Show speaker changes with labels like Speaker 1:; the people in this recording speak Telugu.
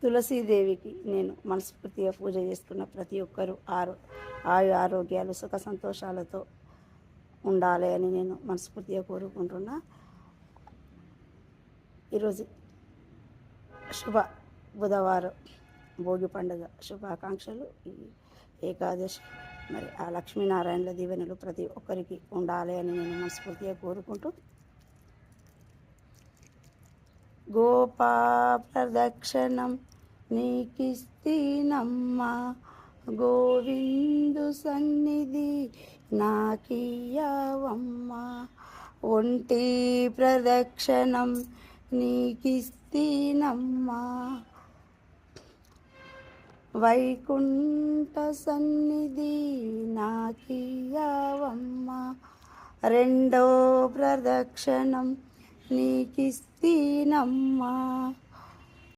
Speaker 1: తులసీదేవికి నేను మనస్ఫూర్తిగా పూజ చేసుకున్న ప్రతి ఒక్కరూ ఆరోగ్యాలు సుఖ సంతోషాలతో ఉండాలి అని నేను మనస్ఫూర్తిగా కోరుకుంటున్నా. ఈరోజు శుభ బుధవారం భోగి పండుగ శుభాకాంక్షలు. ఈ ఏకాదశి మరి ఆ లక్ష్మీనారాయణల దీవెనలు ప్రతి ఒక్కరికి ఉండాలి అని నేను మనస్ఫూర్తిగా కోరుకుంటూ, గోపా ప్రదక్షిణం నీకిస్తీనమ్మా, గోవిందు సన్నిధి నాకియ్యవమ్మా. ఒంటి ప్రదక్షిణం నీకిస్తీనమ్మా, వైకుంఠ సన్నిధి నాకియ్యవమ్మా. రెండో ప్రదక్షిణం నీకిస్తీనమ్మా,